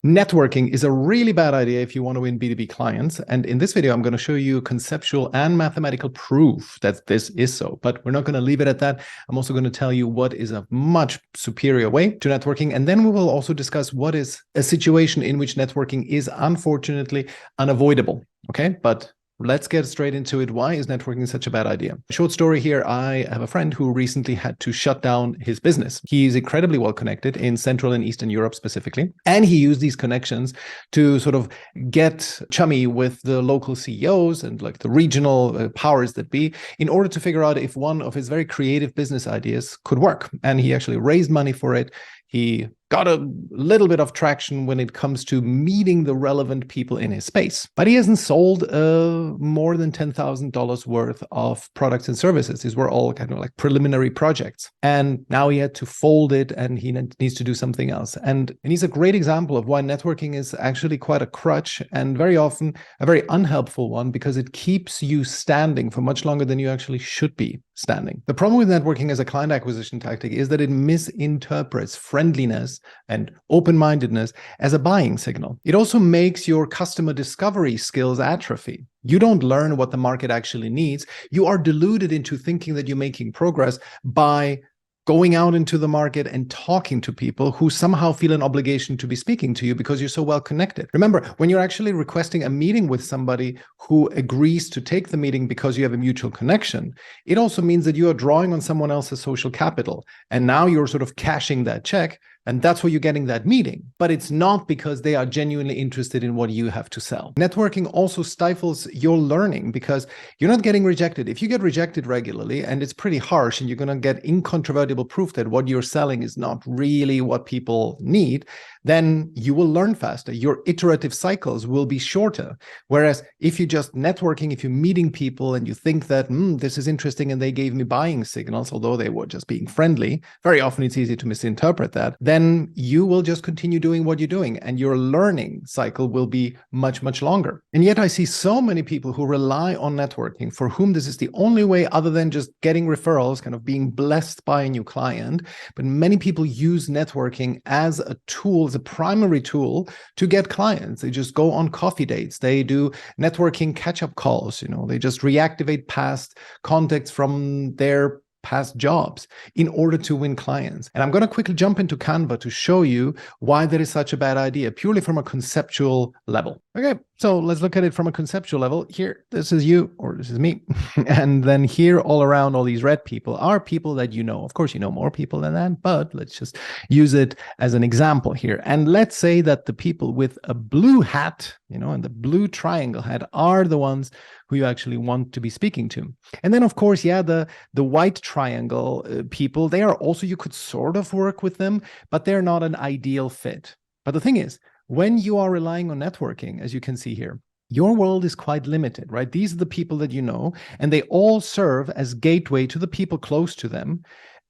Networking is a really bad idea if you want to win B2B clients. And in this video, I'm going to show you conceptual and mathematical proof that this is so. But we're not going to leave it at that. I'm also going to tell you what is a much superior way to networking. And then we will also discuss what is a situation in which networking is unfortunately unavoidable. Okay, but let's get straight into it. Why is networking such a bad idea? Short story here. I have a friend who recently had to shut down his business. He's incredibly well connected in Central and Eastern Europe specifically. And he used these connections to sort of get chummy with the local CEOs and like the regional powers that be in order to figure out if one of his very creative business ideas could work. And he actually raised money for it. He got a little bit of traction when it comes to meeting the relevant people in his space. But he hasn't sold more than $10,000 worth of products and services. These were all kind of like preliminary projects. And now he had to fold it and he needs to do something else. And he's a great example of why networking is actually quite a crutch and very often a very unhelpful one because it keeps you standing for much longer than you actually should be standing. The problem with networking as a client acquisition tactic is that it misinterprets friendliness and open-mindedness as a buying signal. It also makes your customer discovery skills atrophy. You don't learn what the market actually needs. You are deluded into thinking that you're making progress by going out into the market and talking to people who somehow feel an obligation to be speaking to you because you're so well connected. Remember, when you're actually requesting a meeting with somebody who agrees to take the meeting because you have a mutual connection, it also means that you are drawing on someone else's social capital. And now you're sort of cashing that check. And that's why you're getting that meeting. But it's not because they are genuinely interested in what you have to sell. Networking also stifles your learning because you're not getting rejected. If you get rejected regularly, and it's pretty harsh, and you're going to get incontrovertible proof that what you're selling is not really what people need, then you will learn faster. Your iterative cycles will be shorter. Whereas if you're just networking, if you're meeting people and you think that this is interesting and they gave me buying signals, although they were just being friendly, very often it's easy to misinterpret that, then you will just continue doing what you're doing and your learning cycle will be much, much longer. And yet I see so many people who rely on networking for whom this is the only way other than just getting referrals, kind of being blessed by a new client. But many people use networking as a tool, as a primary tool to get clients. They just go on coffee dates. They do networking catch-up calls. They just reactivate past contacts from their past jobs in order to win clients. And I'm going to quickly jump into Canva to show you why that is such a bad idea, purely from a conceptual level. Okay, so let's look at it from a conceptual level. Here, this is you, or this is me. And then here, all around, all these red people are people that you know. Of course, you know more people than that, but let's just use it as an example here. And let's say that the people with a blue hat, and the blue triangle hat are the ones who you actually want to be speaking to. And then, of course, the white triangle people, they are also, you could sort of work with them, but they're not an ideal fit. But the thing is, when you are relying on networking, as you can see here, your world is quite limited, right? These are the people that you know, and they all serve as gateway to the people close to them,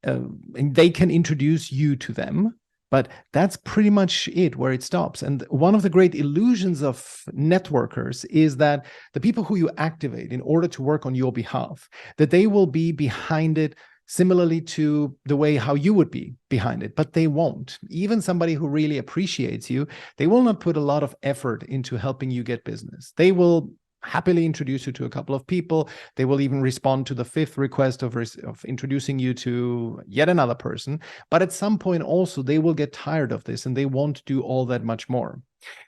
and they can introduce you to them. But that's pretty much it, where it stops. And one of the great illusions of networkers is that the people who you activate in order to work on your behalf, that they will be behind it similarly to the way how you would be behind it, but they won't. Even somebody who really appreciates you, they will not put a lot of effort into helping you get business. They will happily introduce you to a couple of people. They will even respond to the fifth request of introducing you to yet another person. But at some point also, they will get tired of this and they won't do all that much more.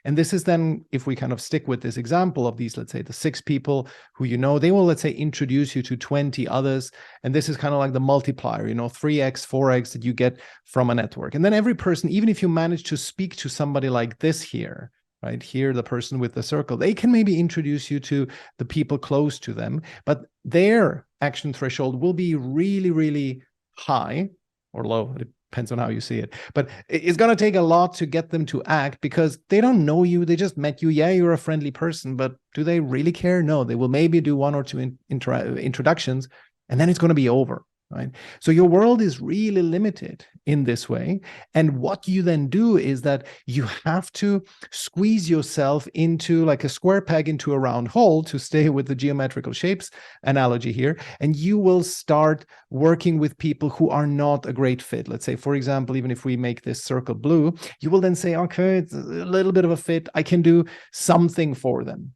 And this is then, if we kind of stick with this example of these, let's say the 6 people who they will, let's say, introduce you to 20 others. And this is kind of like the multiplier, 3x, 4x that you get from a network. And then every person, even if you manage to speak to somebody like this here, right here, the person with the circle, they can maybe introduce you to the people close to them, but their action threshold will be really, really high or low. It depends on how you see it. But it's going to take a lot to get them to act because they don't know you. They just met you. Yeah, you're a friendly person, but do they really care? No, they will maybe do 1 or 2 introductions, and then it's going to be over. right? So your world is really limited in this way. And what you then do is that you have to squeeze yourself into like a square peg into a round hole, to stay with the geometrical shapes analogy here. And you will start working with people who are not a great fit. Let's say, for example, even if we make this circle blue, you will then say, okay, it's a little bit of a fit. I can do something for them.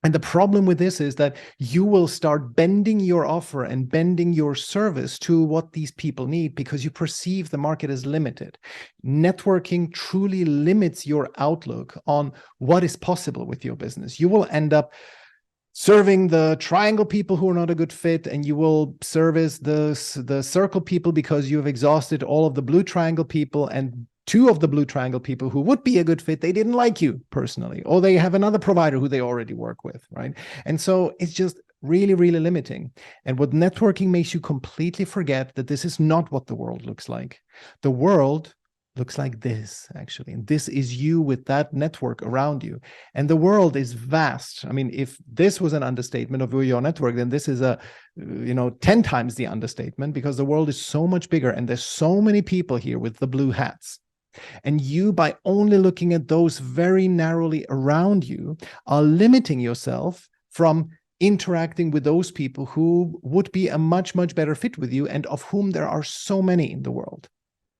And the problem with this is that you will start bending your offer and bending your service to what these people need, because you perceive the market as limited. Networking truly limits your outlook on what is possible with your business. You will end up serving the triangle people who are not a good fit, and you will service the circle people because you have exhausted all of the blue triangle people, and two of the blue triangle people who would be a good fit, they didn't like you personally, or they have another provider who they already work with, right? And so it's just really, really limiting. And what networking makes you completely forget that this is not what the world looks like. The world looks like this, actually. And this is you with that network around you. And the world is vast. I mean, if this was an understatement of your network, then this is 10 times the understatement, because the world is so much bigger and there's so many people here with the blue hats. And you, by only looking at those very narrowly around you, are limiting yourself from interacting with those people who would be a much, much better fit with you, and of whom there are so many in the world.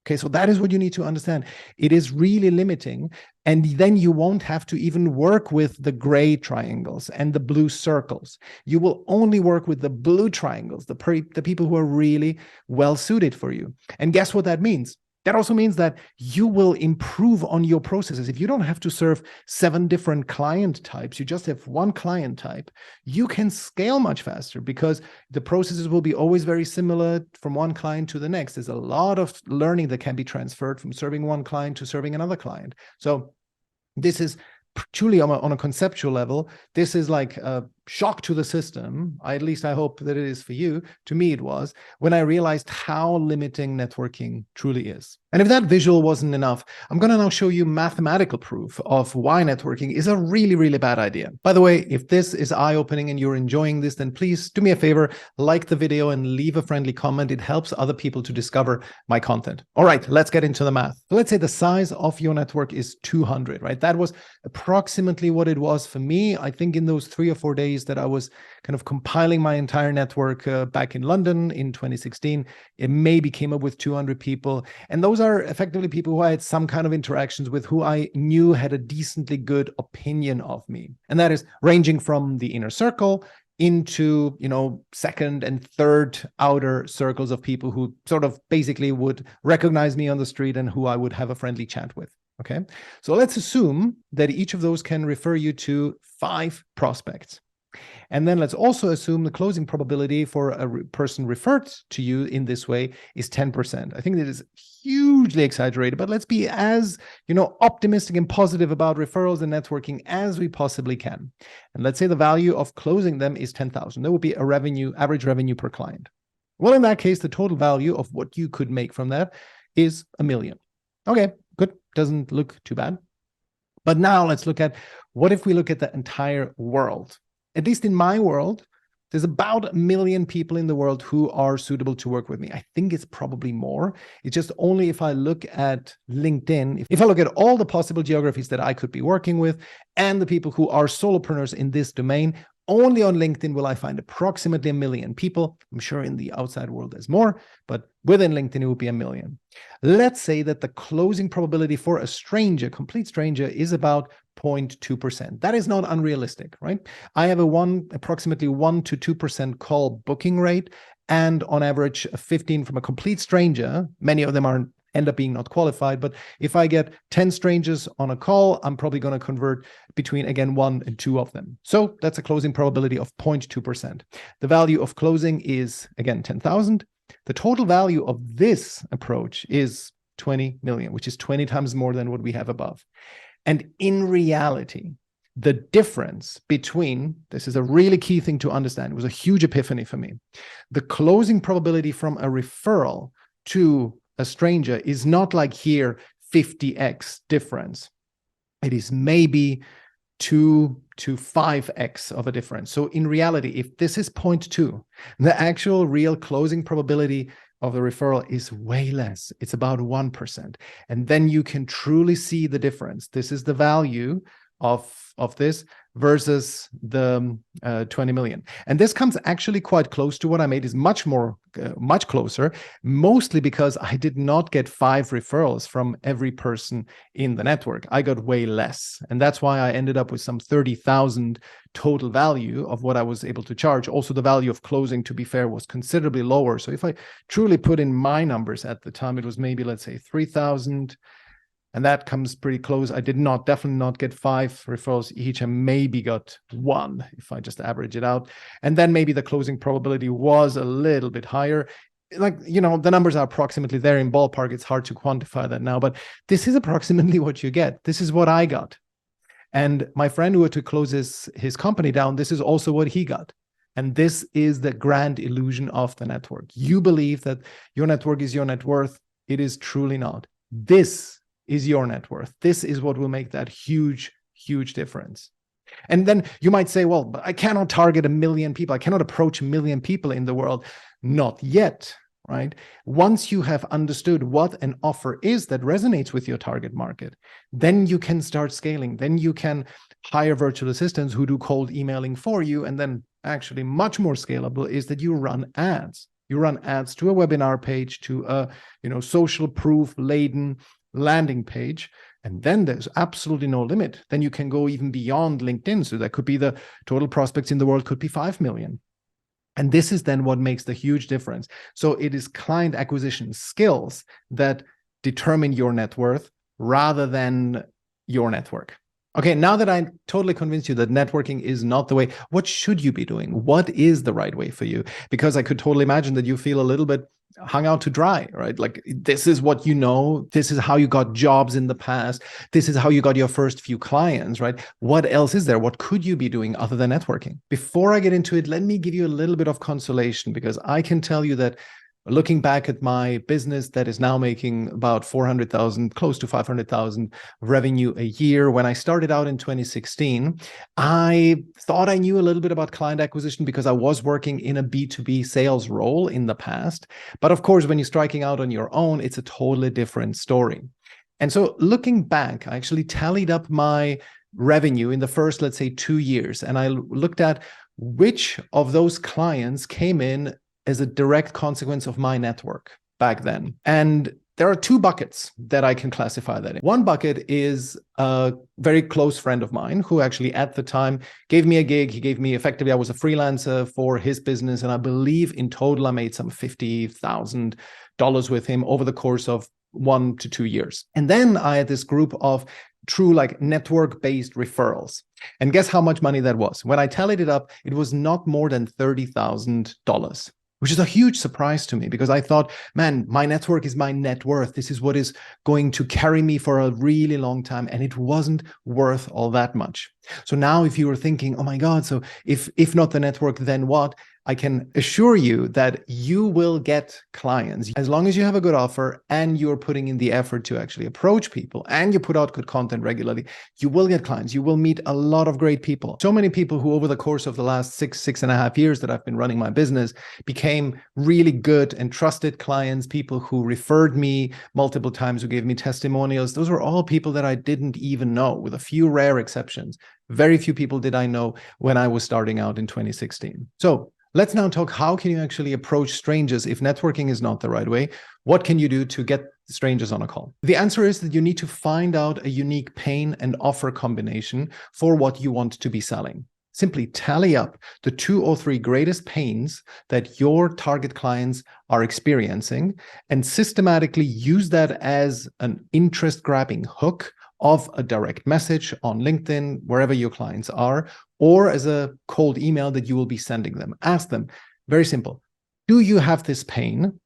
Okay, so that is what you need to understand. It is really limiting. And then you won't have to even work with the gray triangles and the blue circles. You will only work with the blue triangles, the people who are really well suited for you. And guess what that means? That also means that you will improve on your processes. If you don't have to serve 7 different client types, you just have one client type, you can scale much faster, because the processes will be always very similar from one client to the next. There's a lot of learning that can be transferred from serving one client to serving another client. So this is truly on a conceptual level, this is like a shock to the system. At least I hope that it is for you. To me, it was when I realized how limiting networking truly is. And if that visual wasn't enough, I'm going to now show you mathematical proof of why networking is a really, really bad idea. By the way, if this is eye-opening and you're enjoying this, then please do me a favor, like the video and leave a friendly comment. It helps other people to discover my content. All right, let's get into the math. So let's say the size of your network is 200, right? That was approximately what it was for me. I think in those 3 or 4 days that I was kind of compiling my entire network back in London in 2016, it maybe came up with 200 people. And those are effectively people who I had some kind of interactions with, who I knew had a decently good opinion of me. And that is ranging from the inner circle into, second and third outer circles of people who sort of basically would recognize me on the street and who I would have a friendly chat with. Okay, so let's assume that each of those can refer you to 5 prospects. And then let's also assume the closing probability for a person referred to you in this way is 10%. I think that is hugely exaggerated, but let's be as, optimistic and positive about referrals and networking as we possibly can. And let's say the value of closing them is 10,000. That would be average revenue per client. Well, in that case, the total value of what you could make from that is $1 million. Okay, good. Doesn't look too bad. But now let's look at, what if we look at the entire world? At least in my world, there's about 1 million people in the world who are suitable to work with me. I think it's probably more. It's just only if I look at LinkedIn, if I look at all the possible geographies that I could be working with and the people who are solopreneurs in this domain, only on LinkedIn will I find approximately 1 million people. I'm sure in the outside world there's more, but within LinkedIn, it would be 1 million. Let's say that the closing probability for a stranger, complete stranger, is about 0.2%. That is not unrealistic, right? I have approximately 1 to 2% call booking rate, and on average, 15 from a complete stranger. Many of them end up being not qualified, but if I get 10 strangers on a call, I'm probably going to convert between, again, 1 and 2 of them. So that's a closing probability of 0.2%. The value of closing is, again, 10,000. The total value of this approach is 20 million, which is 20 times more than what we have above. And in reality, the difference between, this is a really key thing to understand, it was a huge epiphany for me. The closing probability from a referral to a stranger is not like here 50x difference. It is maybe 2 to 5x of a difference. So in reality, if this is 0.2, the actual real closing probability of the referral is way less. It's about 1%. And then you can truly see the difference. This is the value of this versus the 20 million. And this comes actually quite close to what I made, is much closer, mostly because I did not get 5 referrals from every person in the network. I got way less. And that's why I ended up with some 30,000 total value of what I was able to charge. Also, the value of closing, to be fair, was considerably lower. So if I truly put in my numbers at the time, it was maybe, let's say, 3,000. And that comes pretty close. I did definitely not get 5 referrals each. I maybe got 1 if I just average it out. And then maybe the closing probability was a little bit higher. Like, the numbers are approximately there in ballpark. It's hard to quantify that now, but this is approximately what you get. This is what I got. And my friend who had to close his company down, this is also what he got. And this is the grand illusion of the network. You believe that your network is your net worth. It is truly not. This is your net worth. This is what will make that huge, huge difference. And then you might say, well, but I cannot target 1 million people. I cannot approach 1 million people in the world. Not yet, right? Once you have understood what an offer is that resonates with your target market, then you can start scaling. Then you can hire virtual assistants who do cold emailing for you. And then actually much more scalable is that you run ads. You run ads to a webinar page, to a social proof laden landing page, and then there's absolutely no limit. Then you can go even beyond LinkedIn. So that could be the total prospects in the world could be 5 million. And this is then what makes the huge difference. So it is client acquisition skills that determine your net worth rather than your network. Okay, now that I totally convinced you that networking is not the way, what should you be doing? What is the right way for you? Because I could totally imagine that you feel a little bit hung out to dry, right? Like, this is what you know. This is how you got jobs in the past. This is how you got your first few clients, right? What else is there? What could you be doing other than networking? Before I get into it, let me give you a little bit of consolation, because I can tell you that looking back at my business that is now making about 400,000, close to 500,000 revenue a year. When I started out in 2016, I thought I knew a little bit about client acquisition because I was working in a B2B sales role in the past. But of course, when you're striking out on your own, it's a totally different story. And so looking back, I actually tallied up my revenue in the first, let's say, 2 years. And I looked at which of those clients came in as a direct consequence of my network back then. And there are 2 buckets that I can classify that in. One bucket is a very close friend of mine who actually at the time gave me a gig. He gave me, effectively, I was a freelancer for his business. And I believe in total, I made some $50,000 with him over the course of 1 to 2 years. And then I had this group of true network-based referrals. And guess how much money that was? When I tallied it up, it was not more than $30,000. Which is a huge surprise to me, because I thought, man, my network is my net worth. This is what is going to carry me for a really long time. And it wasn't worth all that much. So now if you were thinking, oh my God, so if not the network, then what? I can assure you that you will get clients as long as you have a good offer and you're putting in the effort to actually approach people and you put out good content regularly. You will get clients. You will meet a lot of great people. So many people who over the course of the last 6.5 years that I've been running my business became really good and trusted clients, people who referred me multiple times, who gave me testimonials. Those were all people that I didn't even know, with a few rare exceptions. Very few people did I know when I was starting out in 2016. So let's now talk, how can you actually approach strangers if networking is not the right way? What can you do to get strangers on a call? The answer is that you need to find out a unique pain and offer combination for what you want to be selling. Simply tally up the 2 or 3 greatest pains that your target clients are experiencing and systematically use that as an interest-grabbing hook of a direct message on LinkedIn, wherever your clients are, or as a cold email that you will be sending them. Ask them, very simple, do you have this pain?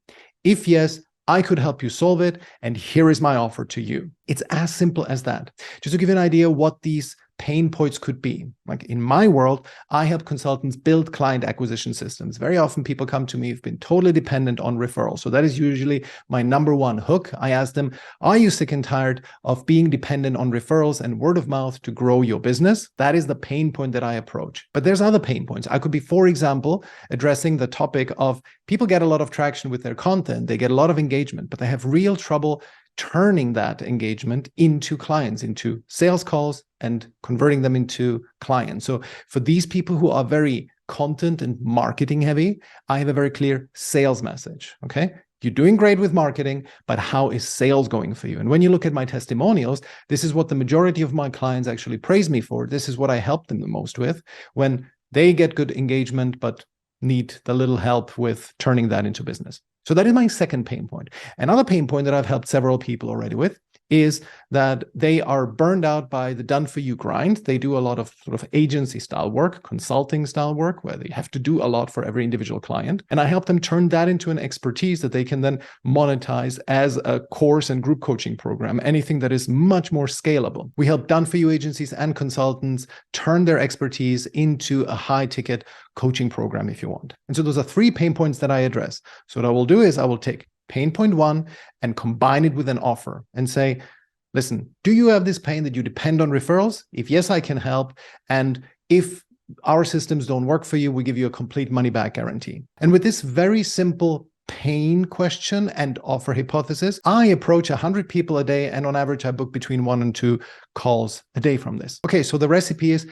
If yes, I could help you solve it, and here is my offer to you. It's as simple as that. Just to give you an idea what these pain points could be. Like in my world, I help consultants build client acquisition systems. Very often people come to me who've been totally dependent on referrals. So that is usually my number one hook. I ask them, are you sick and tired of being dependent on referrals and word of mouth to grow your business? That is the pain point that I approach. But there's other pain points. I could be, for example, addressing the topic of people get a lot of traction with their content. They get a lot of engagement, but they have real trouble turning that engagement into clients, into sales calls, and converting them into clients. So for these people who are very content and marketing heavy, I have a very clear sales message. Okay. You're doing great with marketing, but how is sales going for you? And when you look at my testimonials, this is what the majority of my clients actually praise me for. This is what I help them the most with when they get good engagement, but need the little help with turning that into business. So that is my second pain point. Another pain point that I've helped several people already with is that they are burned out by the done-for-you grind. They do a lot of sort of agency-style work, consulting-style work, where they have to do a lot for every individual client. And I help them turn that into an expertise that they can then monetize as a course and group coaching program, anything that is much more scalable. We help done-for-you agencies and consultants turn their expertise into a high-ticket coaching program if you want. And so those are 3 pain points that I address. So what I will do is I will take pain point 1 and combine it with an offer and say, listen, do you have this pain that you depend on referrals? If yes, I can help. And if our systems don't work for you, we give you a complete money back guarantee. And with this very simple pain question and offer hypothesis, I approach 100 people a day. And on average, I book between 1 and 2 calls a day from this. Okay, so the recipe is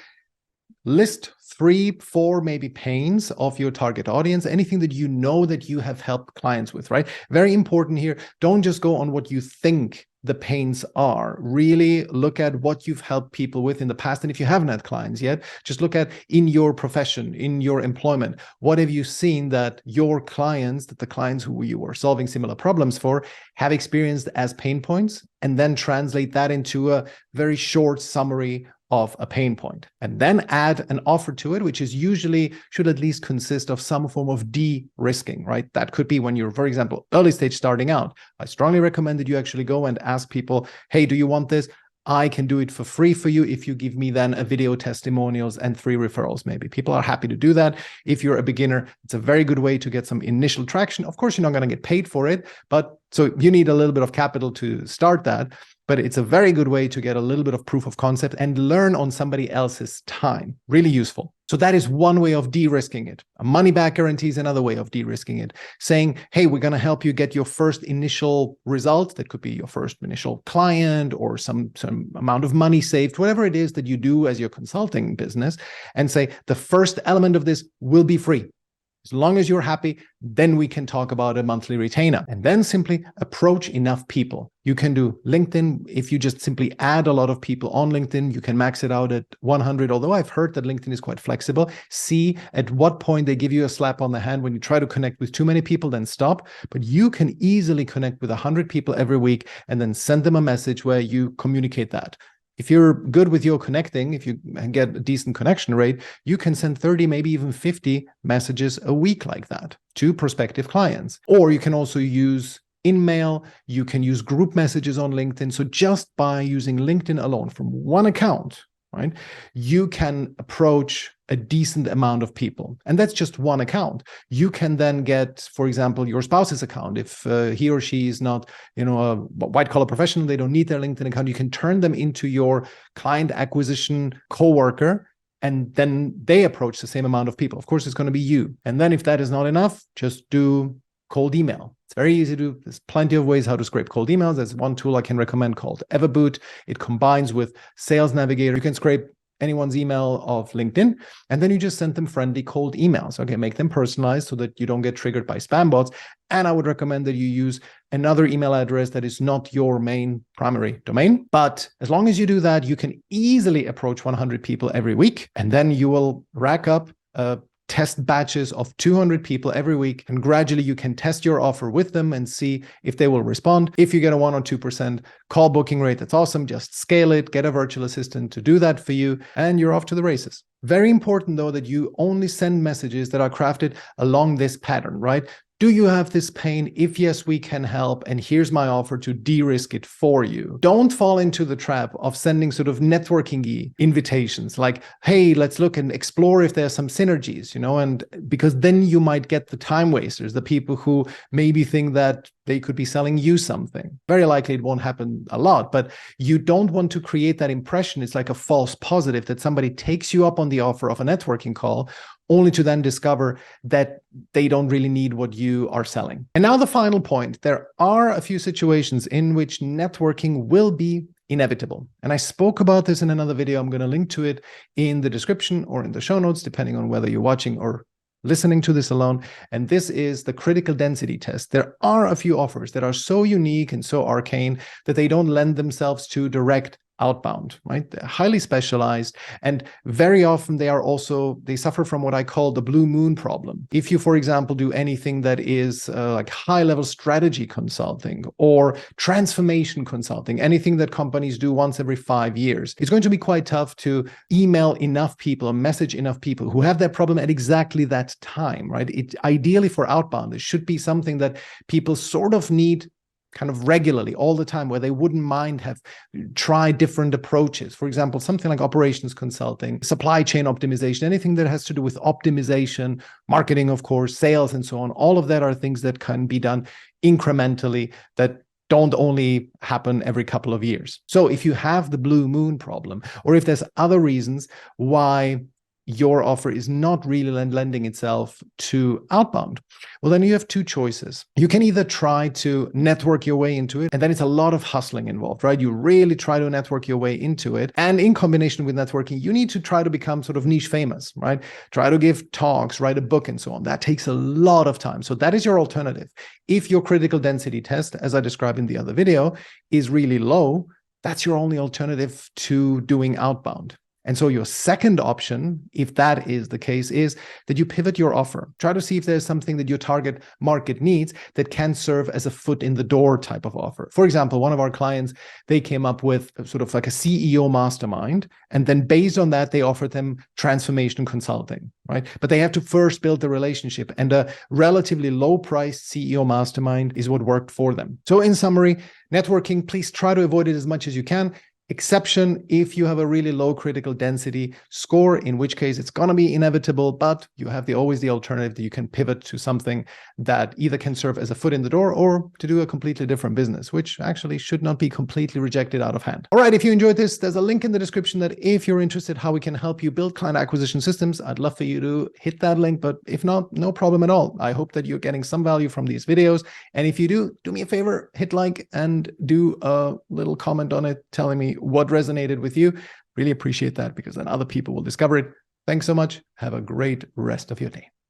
list 3, 4 maybe pains of your target audience, anything that you know that you have helped clients with, right? Very important here. Don't just go on what you think the pains are. Really look at what you've helped people with in the past. And if you haven't had clients yet, just look at in your profession, in your employment, what have you seen that your clients, that the clients who you are solving similar problems for, have experienced as pain points, and then translate that into a very short summary of a pain point, and then add an offer to it, which is usually should at least consist of some form of de-risking, right? That could be when you're, for example, early stage starting out. I strongly recommend that you actually go and ask people, hey, do you want this? I can do it for free for you if you give me then a video testimonials and 3 referrals, maybe. People are happy to do that. If you're a beginner, it's a very good way to get some initial traction. Of course, you're not going to get paid for it, but so you need a little bit of capital to start that. But it's a very good way to get a little bit of proof of concept and learn on somebody else's time. Really useful. So that is one way of de-risking it. A money back guarantee is another way of de-risking it. Saying, hey, we're going to help you get your first initial result. That could be your first initial client or some amount of money saved, whatever it is that you do as your consulting business, and say the first element of this will be free. As long as you're happy, then we can talk about a monthly retainer. And then simply approach enough people. You can do LinkedIn. If you just simply add a lot of people on LinkedIn, you can max it out at 100. Although I've heard that LinkedIn is quite flexible. See at what point they give you a slap on the hand. When you try to connect with too many people, then stop. But you can easily connect with 100 people every week and then send them a message where you communicate that. If you're good with your connecting, if you get a decent connection rate, you can send 30, maybe even 50 messages a week like that to prospective clients. Or you can also use InMail, you can use group messages on LinkedIn. So just by using LinkedIn alone from one account, right, you can approach a decent amount of people. And that's just one account. You can then get, for example, your spouse's account. If he or she is not, a white collar professional, they don't need their LinkedIn account, you can turn them into your client acquisition coworker, and then they approach the same amount of people. Of course, it's going to be you. And then if that is not enough, just do cold email. It's very easy to do. There's plenty of ways how to scrape cold emails. There's one tool I can recommend called Everboot. It combines with Sales Navigator. You can scrape anyone's email of LinkedIn, and then you just send them friendly cold emails. Okay, make them personalized so that you don't get triggered by spam bots. And I would recommend that you use another email address that is not your main primary domain. But as long as you do that, you can easily approach 100 people every week, and then you will rack up test batches of 200 people every week, and gradually you can test your offer with them and see if they will respond. If you get a 1 or 2% call booking rate, that's awesome. Just scale it, get a virtual assistant to do that for you, and you're off to the races. Very important though that you only send messages that are crafted along this pattern, right? Do you have this pain? If yes, we can help. And here's my offer to de-risk it for you. Don't fall into the trap of sending sort of networking-y invitations like, hey, let's look and explore if there's some synergies, and because then you might get the time wasters, the people who maybe think that they could be selling you something. Very likely it won't happen a lot, but you don't want to create that impression. It's like a false positive that somebody takes you up on the offer of a networking call only to then discover that they don't really need what you are selling. And now the final point, there are a few situations in which networking will be inevitable. And I spoke about this in another video. I'm going to link to it in the description or in the show notes, depending on whether you're watching or listening to this alone. And this is the critical density test. There are a few offers that are so unique and so arcane that they don't lend themselves to direct outbound, right? They're highly specialized, and very often they suffer from what I call the blue moon problem. If you, for example, do anything that is like high-level strategy consulting or transformation consulting, anything that companies do once every 5 years, it's going to be quite tough to email enough people or message enough people who have that problem at exactly that time, right? Ideally for outbound, it should be something that people sort of need kind of regularly all the time, where they wouldn't mind try different approaches. For example, something like operations consulting, supply chain optimization, anything that has to do with optimization, marketing, of course, sales, and so on. All of that are things that can be done incrementally, that don't only happen every couple of years. So if you have the blue moon problem, or if there's other reasons why your offer is not really lending itself to outbound, well, then you have two choices. You can either try to network your way into it, and then it's a lot of hustling involved, right? You really try to network your way into it. And in combination with networking, you need to try to become sort of niche famous, right? Try to give talks, write a book, and so on. That takes a lot of time. So that is your alternative. If your critical density test, as I described in the other video, is really low, that's your only alternative to doing outbound. And so your second option, if that is the case, is that you pivot your offer. Try to see if there's something that your target market needs that can serve as a foot in the door type of offer. For example, one of our clients, they came up with sort of like a CEO mastermind. And then based on that, they offered them transformation consulting, right? But they have to first build the relationship. And a relatively low-priced CEO mastermind is what worked for them. So in summary, networking, please try to avoid it as much as you can. Exception if you have a really low critical density score, in which case it's going to be inevitable, but you have always the alternative that you can pivot to something that either can serve as a foot in the door or to do a completely different business, which actually should not be completely rejected out of hand. All right, if you enjoyed this, there's a link in the description that if you're interested how we can help you build client acquisition systems, I'd love for you to hit that link, but if not, no problem at all. I hope that you're getting some value from these videos. And if you do me a favor, hit like and do a little comment on it telling me what resonated with you. Really appreciate that, because then other people will discover it. Thanks so much. Have a great rest of your day.